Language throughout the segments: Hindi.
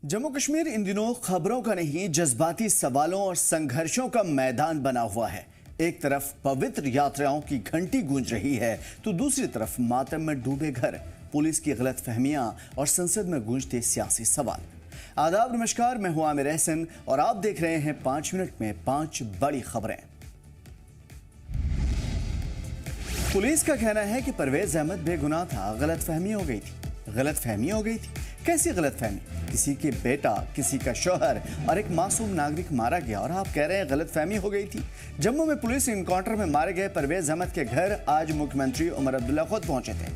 जम्मू कश्मीर इन दिनों खबरों का नहीं, जज्बाती सवालों और संघर्षों का मैदान बना हुआ है। एक तरफ पवित्र यात्राओं की घंटी गूंज रही है तो दूसरी तरफ मातम में डूबे घर, पुलिस की गलत फहमियां और संसद में गूंजते सियासी सवाल। आदाब, नमस्कार, मैं हूं आमिर एहसन और आप देख रहे हैं 5 मिनट में 5 बड़ी खबरें। पुलिस का कहना है कि परवेज अहमद बेगुनाह था, गलतफहमी हो गई थी। गलतफहमी हो गई थी? कैसी गलतफहमी? किसी के बेटा, किसी का शौहर और एक मासूम नागरिक मारा गया और आप कह रहे हैं गलतफहमी हो गई थी। जम्मू में पुलिस इनकाउंटर में मारे गए परवेज अहमद के घर आज मुख्यमंत्री उमर अब्दुल्ला खुद पहुंचे थे।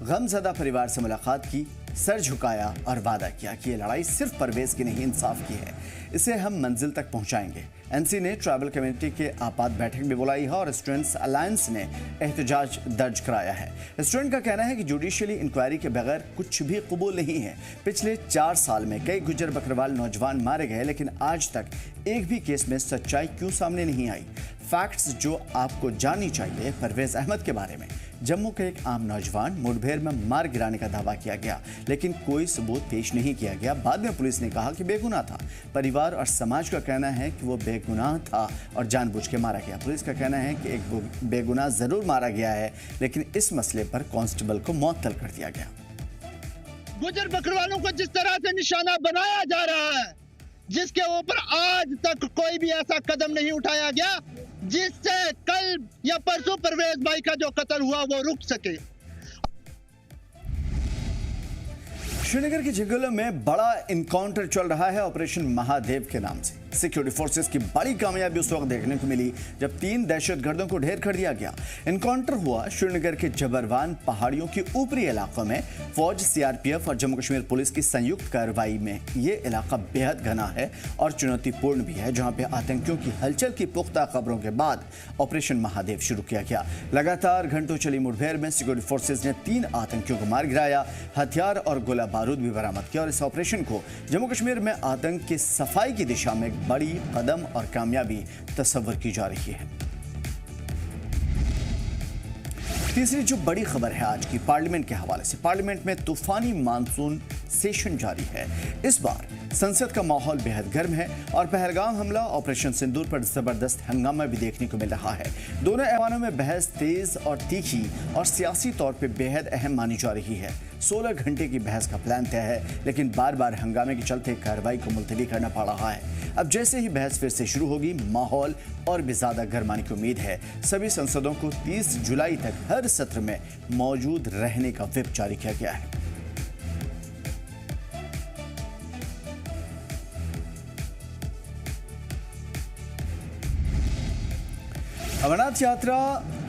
गमजदा परिवार से मुलाकात की, सर झुकाया और वादा किया कि ये लड़ाई सिर्फ परवेज की नहीं, इंसाफ की है। इसे हम मंजिल तक पहुंचाएंगे। एनसी ने ट्राइबल कम्युनिटी के आपात बैठक भी बुलाई है और स्टूडेंट्स अलायंस ने एहतजाज दर्ज कराया है। स्टूडेंट का कहना है कि जुडिशियली इंक्वायरी के बगैर कुछ भी कबूल नहीं है। पिछले 4 साल में कई गुज्जर बकरवाल नौजवान मारे गए, लेकिन आज तक एक भी केस में सच्चाई क्यों सामने नहीं आई? फैक्ट्स जो आपको जाननी चाहिए परवेज अहमद के बारे में। जम्मू के एक आम नौजवान मुठभेड़ में मार गिराने का दावा किया गया, लेकिन कोई सबूत पेश नहीं किया गया। बाद में पुलिस ने कहा कि बेगुनाह था। परिवार और समाज का कहना है कि वो बेगुनाह था और जानबूझ के मारा गया। पुलिस का कहना है कि एक बेगुनाह जरूर मारा गया है, लेकिन इस मसले पर कांस्टेबल को मुअत्तल कर दिया गया। गुजर बकरवालों को जिस तरह से निशाना बनाया जा रहा है, जिसके ऊपर आज तक कोई भी ऐसा कदम नहीं उठाया गया जिससे कल या परसों परवेज भाई का जो कत्ल हुआ वो रुक सके। श्रीनगर के जंगलों में बड़ा इनकाउंटर चल रहा है ऑपरेशन महादेव के नाम से। सिक्योरिटी फोर्सेस की बड़ी कामयाबी उस वक्त देखने को मिली जब 3 दहशतगर्दों को ढेर कर दिया गया। इनकाउंटर हुआ श्रीनगर के जबरवान पहाड़ियों के ऊपरी इलाकों में। फौज, सीआरपीएफ और जम्मू कश्मीर पुलिस की संयुक्त कार्रवाई में ये इलाका बेहद घना है और चुनौतीपूर्ण भी है, जहां पे आतंकियों की हलचल की पुख्ता खबरों के बाद ऑपरेशन महादेव शुरू किया गया। लगातार घंटों चली मुठभेड़ में सिक्योरिटी फोर्सेज ने 3 आतंकियों को मार गिराया, हथियार और गोला बारूद भी बरामद किया और इस ऑपरेशन को जम्मू कश्मीर में आतंक की सफाई की दिशा में बड़ी कदम और कामयाबी तस्वर की जा रही है। तीसरी जो बड़ी खबर है आज की, पार्लियामेंट के हवाले से। पार्लियामेंट में तूफानी मानसून सेशन जारी है। इस बार संसद का माहौल बेहद गर्म है और पहलगाम हमला, ऑपरेशन सिंदूर पर जबरदस्त हंगामा भी देखने को मिल रहा है। दोनों ऐवानों में बहस तेज और तीखी और सियासी तौर पे बेहद अहम मानी जा रही है। 16 घंटे की बहस का प्लान तय है, लेकिन बार बार हंगामे के चलते कार्रवाई को मुलतवी करना पड़ रहा है। अब जैसे ही बहस फिर से शुरू होगी, माहौल और भी ज्यादा गर्माने की उम्मीद है। सभी संसदों को 30 जुलाई तक हर सत्र में मौजूद रहने का व्हिप जारी किया गया है। अमरनाथ यात्रा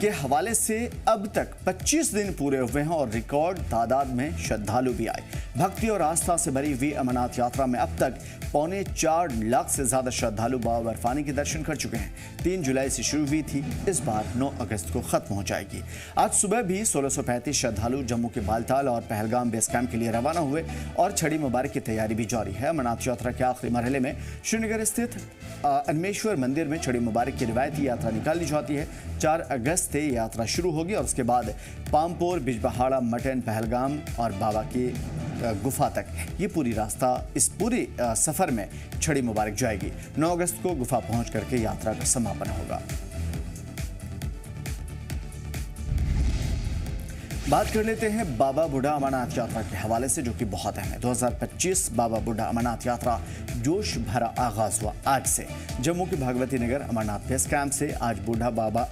के हवाले से अब तक 25 दिन पूरे हुए हैं और रिकॉर्ड तादाद में श्रद्धालु भी आए। भक्ति और आस्था से भरी हुई अमरनाथ यात्रा में अब तक 4.25 लाख से ज्यादा श्रद्धालु बाबा बर्फानी के दर्शन कर चुके हैं। 3 जुलाई से शुरू हुई थी, इस बार 9 अगस्त को खत्म हो जाएगी। आज सुबह भी 1635 श्रद्धालु जम्मू के बालताल और पहलगाम बेस कैंप के लिए रवाना हुए और छड़ी मुबारक की तैयारी भी जारी है। अमरनाथ यात्रा के आखिरी मरहले में श्रीनगर स्थित अनमेश्वर मंदिर में छड़ी मुबारक की रिवायती यात्रा निकाली जाती है। 4 अगस्त से यात्रा शुरू होगी और उसके बाद पामपोर, बिजबहाड़ा, मटन, पहलगाम और बाबा की गुफा तक ये पूरी रास्ता, इस पूरे सफर में छड़ी मुबारक जाएगी। 9 अगस्त को गुफा पहुंच करके यात्रा का समापन होगा। बात कर लेते हैं बाबा बूढ़ा अमरनाथ यात्रा के हवाले से, जो कि बहुत अहम है। 2025 बाबा बूढ़ा अमरनाथ यात्रा जोश भरा आगाज हुआ आज से। जम्मू के भागवती नगर अमरनाथ बेस कैंप से आज बूढ़ा बाबा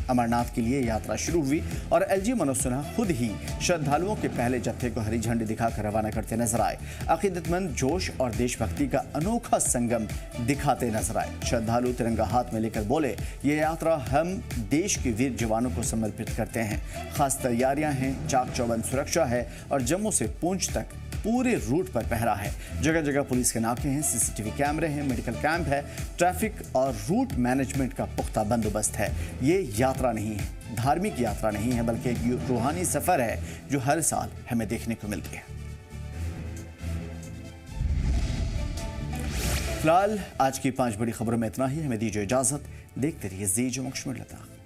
अमरनाथ के लिए यात्रा शुरू हुई और एलजी मनोज सिन्हा खुद ही श्रद्धालुओं के पहले जत्थे को हरी झंडी दिखाकर रवाना करते नजर आए। अकीदतमंद जोश और देशभक्ति का अनोखा संगम दिखाते नजर आए। श्रद्धालु तिरंगा हाथ में लेकर बोले, ये यात्रा हम देश के वीर जवानों को समर्पित करते हैं। खास तैयारियां हैं, चाक चौबंद सुरक्षा है और जम्मू से पूंछ तक पूरे रूट पर पहरा है। जगह जगह पुलिस के नाके हैं, सीसीटीवी कैमरे हैं, मेडिकल कैंप है, ट्रैफिक और रूट मैनेजमेंट का पुख्ता बंदोबस्त है। ये यात्रा नहीं है, धार्मिक यात्रा नहीं है, बल्कि एक रूहानी सफर है जो हर साल हमें देखने को मिलती है। फिलहाल आज की 5 बड़ी खबरों में इतना ही। हमें दीजिए इजाजत। देखते रहिए जी जम्मू कश्मीर लद्दाख।